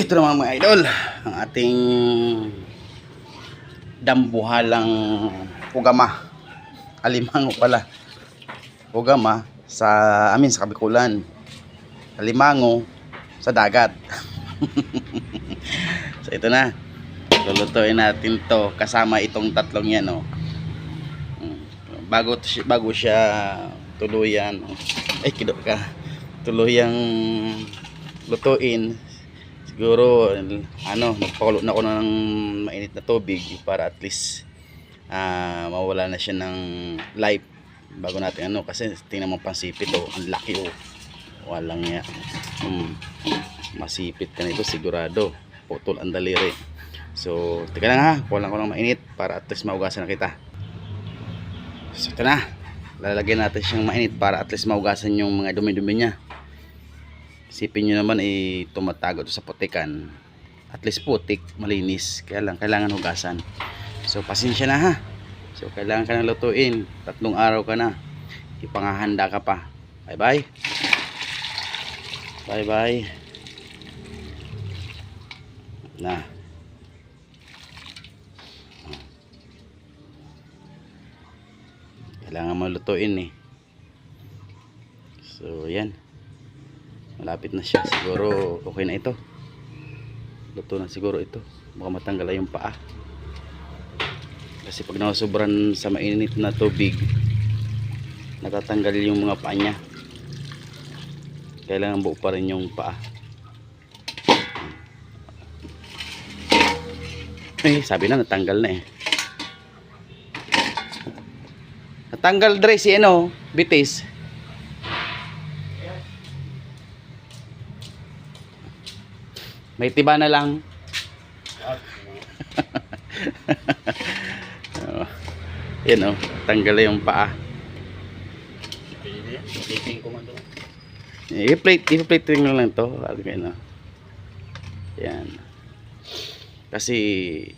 Ito naman mga idol, ang ating dambuhalang ugama. Alimango pala. Ugama sa amin sa Kabikulan. Alimango sa dagat. So ito na. Lulutuin natin to kasama itong tatlong yan, oh. Bago siya tuluyan. Ay, kido ka. Tuluyang lutuin. Siguro nagpakulo na ako ng mainit na tubig para at least mawala na siya ng life bago natin kasi tingnan mo pansipit, oh, ang laki, oh. Walang ya. Masipit ka nito sigurado. Putol ang daliri. So, teka lang ha. Kuha lang ko ng mainit para at least maugasan na kita. So, ito na. Lalagyan natin siyang mainit para at least maugasan yung mga dumi-dumi niya. Isipin nyo naman tumatago to sa putikan. At least putik, malinis. Kaya lang, kailangan hugasan. So, pasensya na ha. So, kailangan ka na lutuin. 3 araw ka na. Ipangahanda ka pa. Bye-bye. Bye-bye. Na. Kailangan malutuin eh. So, yan. Malapit na siya. Siguro okay na ito. Luto na siguro ito. Baka matanggal yung paa. Kasi pag nakasobran sa mainit na tubig, natatanggal yung mga paa niya. Kailangan buo pa rin yung paa. Sabi na natanggal na eh. Natanggal dre si bitis. May tiba na lang. Yan, tanggal na yung paa. I-plate lang to. Yan. Kasi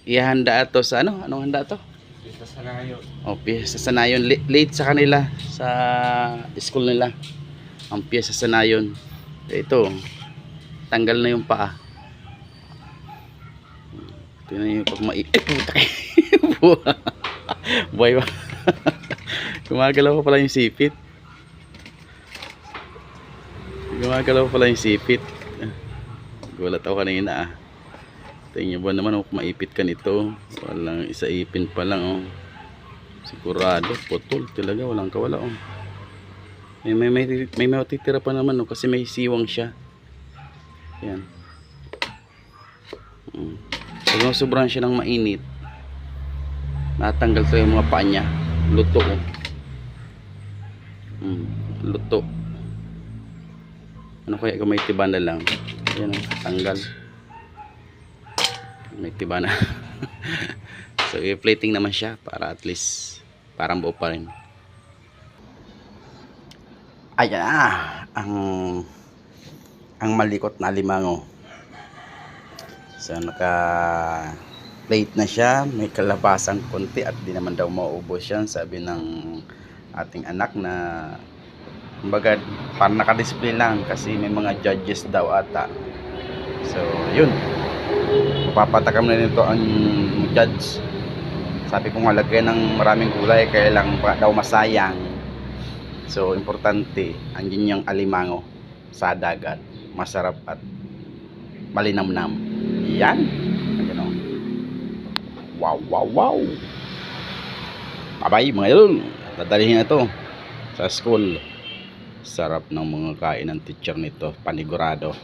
ihanda ito sa anong handa to? Piyesta sa Sanayon. Oh, piyesta sa Sanayon. Late sa kanila sa school nila. Ang piyesta sa Sanayon. Ito, tanggal na yung paa. Tingnan niyo pag buhay ba? Gumagalaw pa pala yung sipit. Gulat ako kanina. Tingnan ba naman kung maipit ka nito. Walang isa ipin pa lang, oh. Sigurado putol talaga, walang kawala, oh. May matitira pa naman, oh, kasi may siwang siya. Yan. Pag sobrang siya ng mainit, natanggal to yung mga paa niya. Luto, oh. Luto. Ano kaya kung may tiba na lang? Yan, oh, tanggal. May tiba na. So i-plating naman siya para at least parang buo pa rin. Ayan na ang malikot na alimango. So naka plate na siya, may kalabasang konti at di naman daw maubos yan, sabi ng ating anak na kumbaga parang naka-display lang kasi may mga judges daw ata. So yun, papatakam na nito ang judge. Sabi ko nga lagyan ng maraming gulay kaya lang daw masayang. So importante andyan yung alimango sa dagat, masarap at malinamnam. Yan. Ayan, oh. Wow. Bye-bye mga idol. Dadalhin na ito sa school. Sarap ng mga kain ng teacher nito, panigurado.